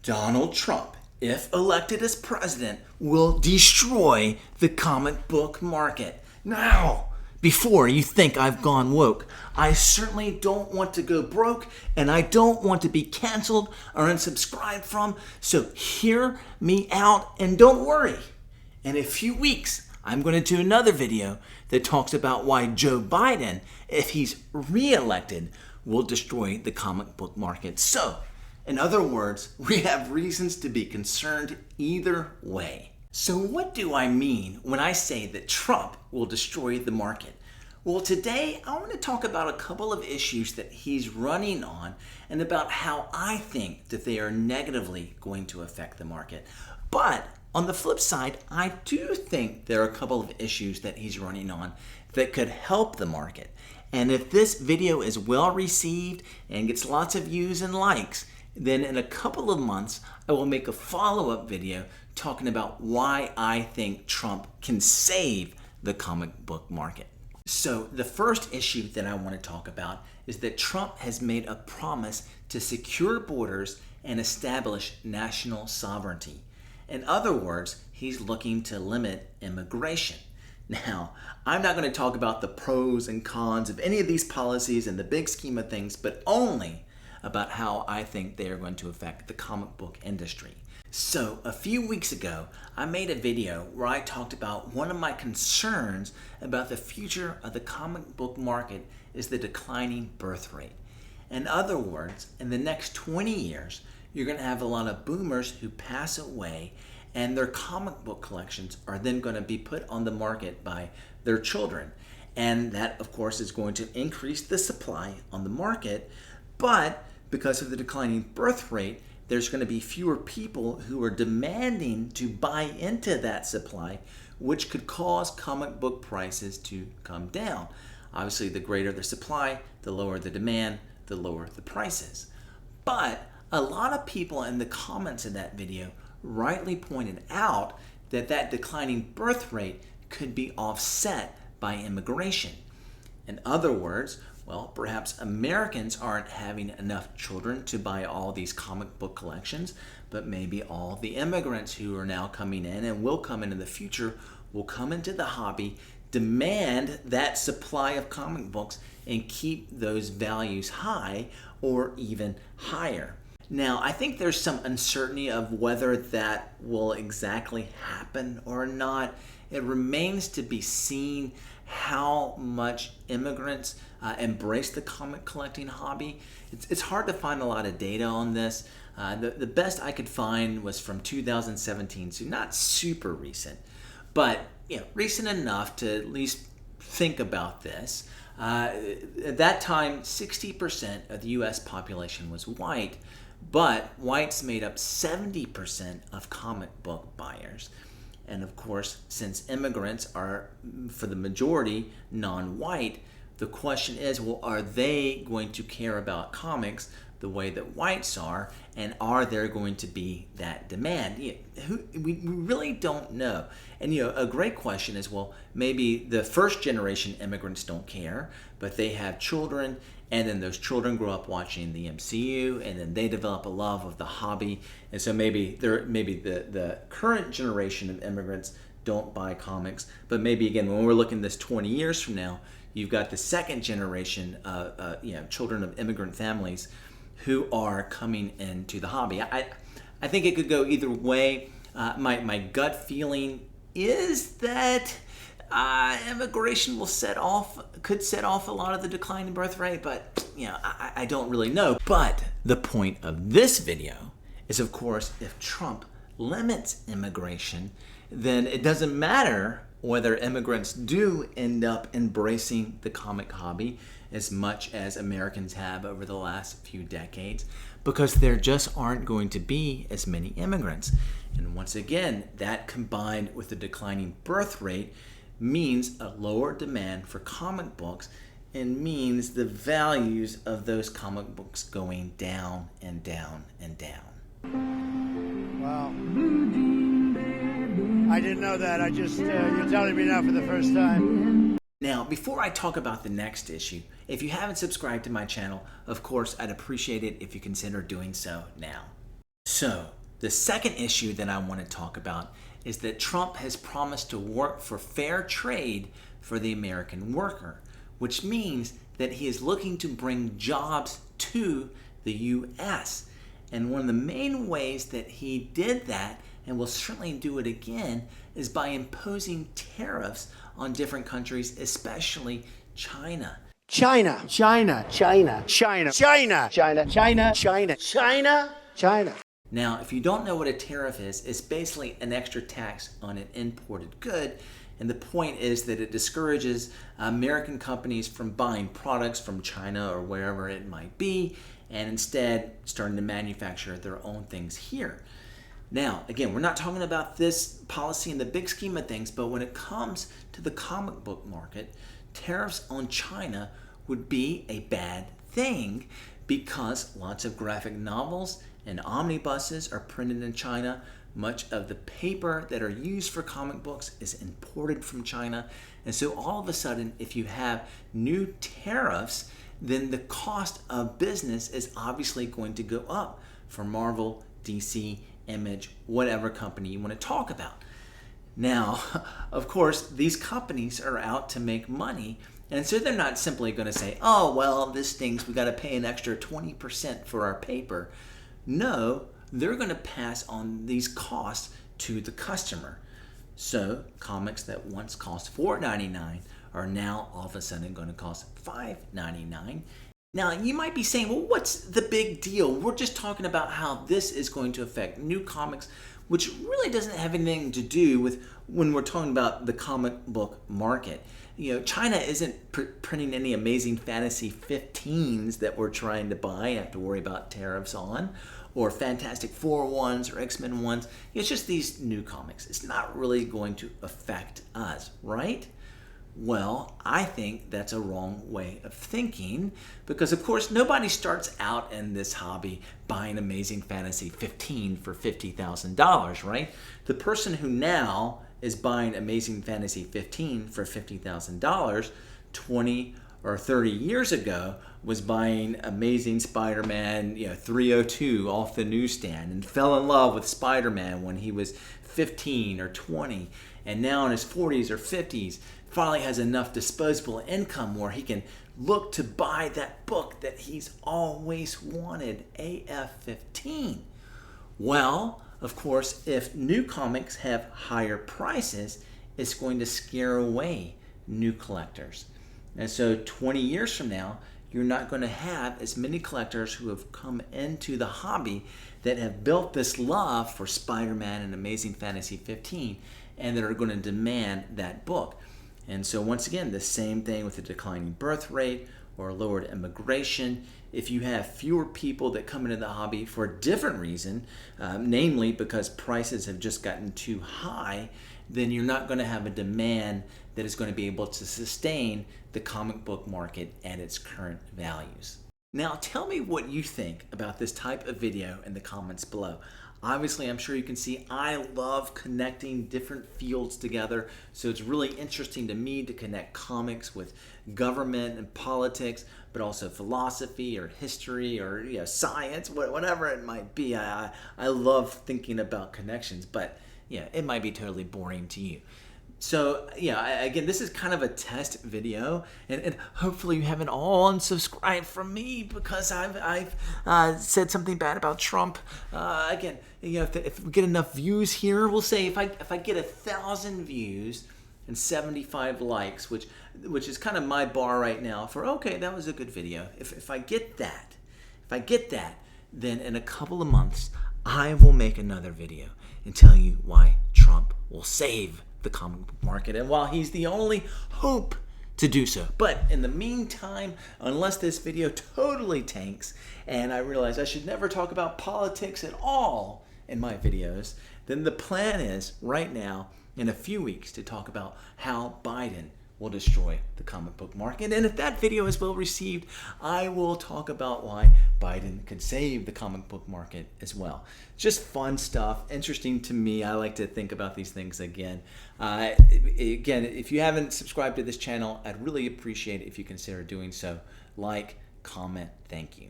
Donald Trump, if elected as president, will destroy the comic book market. Now, before you think I've gone woke, I certainly don't want to go broke, and I don't want to be canceled or unsubscribed from, so hear me out and don't worry. In a few weeks, I'm going to do another video that talks about why Joe Biden, if he's re-elected, will destroy the comic book market. So, in other words, we have reasons to be concerned either way. So what do I mean when I say that Trump will destroy the market? Well, today I want to talk about a couple of issues that he's running on and about how I think that they are negatively going to affect the market. But on the flip side, I do think there are a couple of issues that he's running on that could help the market. And if this video is well received and gets lots of views and likes, then in a couple of months, I will make a follow-up video talking about why I think Trump can save the comic book market. So the first issue that I want to talk about is that Trump has made a promise to secure borders and establish national sovereignty. In other words, he's looking to limit immigration. Now, I'm not going to talk about the pros and cons of any of these policies in the big scheme of things, but only about how I think they are going to affect the comic book industry. So a few weeks ago, I made a video where I talked about one of my concerns about the future of the comic book market is the declining birth rate. In other words, in the next 20 years, you're going to have a lot of boomers who pass away, and their comic book collections are then going to be put on the market by their children. And that, of course, is going to increase the supply on the market, but because of the declining birth rate, there's going to be fewer people who are demanding to buy into that supply, which could cause comic book prices to come down. Obviously, the greater the supply, the lower the demand, the lower the prices. But a lot of people in the comments in that video rightly pointed out that that declining birth rate could be offset by immigration. In other words, well, perhaps Americans aren't having enough children to buy all these comic book collections, but maybe all the immigrants who are now coming in and will come in the future will come into the hobby, demand that supply of comic books, and keep those values high or even higher. Now, I think there's some uncertainty of whether that will exactly happen or not. It remains to be seen how much immigrants embrace the comic collecting hobby. It's hard to find a lot of data on this. The best I could find was from 2017, so not super recent, but recent enough to at least think about this. At that time, 60% of the US population was white, but whites made up 70% of comic book buyers. And of course, since immigrants are, for the majority, non-white, the question is, well, are they going to care about comics the way that whites are? And are there going to be that demand? We really don't know. And a great question is, well, maybe the first generation immigrants don't care, but they have children, and then those children grow up watching the MCU, and then they develop a love of the hobby. And so maybe the current generation of immigrants don't buy comics, but maybe again, when we're looking this 20 years from now, you've got the second generation of children of immigrant families who are coming into the hobby. I think it could go either way. My gut feeling is that immigration could set off a lot of the decline in birth rate, but I don't really know. But the point of this video is, of course, if Trump limits immigration, then it doesn't matter whether immigrants do end up embracing the comic hobby as much as Americans have over the last few decades, because there just aren't going to be as many immigrants. And once again, that combined with the declining birth rate means a lower demand for comic books and means the values of those comic books going down and down and down. Wow. I didn't know that. You're telling me now for the first time. Now, before I talk about the next issue, if you haven't subscribed to my channel, of course, I'd appreciate it if you consider doing so now. So, The second issue that I want to talk about is that Trump has promised to work for fair trade for the American worker, which means that he is looking to bring jobs to the U.S. And one of the main ways that he did that, and will certainly do it again, is by imposing tariffs on different countries, especially China. China. China. China. China. China. China. China. China. China. China. Now, if you don't know what a tariff is, it's basically an extra tax on an imported good. And the point is that it discourages American companies from buying products from China or wherever it might be, and instead starting to manufacture their own things here. Now, again, we're not talking about this policy in the big scheme of things, but when it comes to the comic book market, tariffs on China would be a bad thing because lots of graphic novels and omnibuses are printed in China. Much of the paper that are used for comic books is imported from China. And so all of a sudden, if you have new tariffs, then the cost of business is obviously going to go up for Marvel, DC, Image, whatever company you want to talk about. Now, of course, these companies are out to make money, and so they're not simply going to say, oh, well, this stinks, we got to pay an extra 20% for our paper. No, they're going to pass on these costs to the customer. So comics that once cost $4.99 are now all of a sudden going to cost $5.99. Now, you might be saying, well, what's the big deal? We're just talking about how this is going to affect new comics, which really doesn't have anything to do with when we're talking about the comic book market. You know, China isn't printing any Amazing Fantasy 15s that we're trying to buy and have to worry about tariffs on, or Fantastic Four ones or X-Men ones. It's just these new comics. It's not really going to affect us, right? Well, I think that's a wrong way of thinking because, of course, nobody starts out in this hobby buying Amazing Fantasy 15 for $50,000, right? The person who now is buying Amazing Fantasy 15 for $50,000 20 or 30 years ago was buying Amazing Spider-Man 302 off the newsstand and fell in love with Spider-Man when he was 15 or 20, and now in his 40s or 50s finally has enough disposable income where he can look to buy that book that he's always wanted, AF-15. Well, of course, if new comics have higher prices, it's going to scare away new collectors. And so 20 years from now, you're not going to have as many collectors who have come into the hobby that have built this love for Spider-Man and Amazing Fantasy 15 and that are going to demand that book. And so once again, the same thing with the declining birth rate or lowered immigration. If you have fewer people that come into the hobby for a different reason, namely because prices have just gotten too high, then you're not going to have a demand that is going to be able to sustain the comic book market at its current values. Now, tell me what you think about this type of video in the comments below. Obviously, I'm sure you can see I love connecting different fields together, so it's really interesting to me to connect comics with government and politics, but also philosophy or history or science, whatever it might be. I love thinking about connections, but it might be totally boring to you. So again, this is kind of a test video, and hopefully you haven't all unsubscribed from me because I've said something bad about Trump. Again, if we get enough views here, we'll say if I get 1,000 views and 75 likes, which is kind of my bar right now for okay, that was a good video. If I get that, then in a couple of months I will make another video and tell you why Trump will save the comic book market and while he's the only hope to do so. But in the meantime, unless this video totally tanks and I realize I should never talk about politics at all in my videos, then the plan is right now in a few weeks to talk about how Biden will destroy the comic book market. And if that video is well received, I will talk about why Biden could save the comic book market as well. Just fun stuff, interesting to me. I like to think about these things again. Again, if you haven't subscribed to this channel, I'd really appreciate it if you consider doing so. Like, comment, thank you.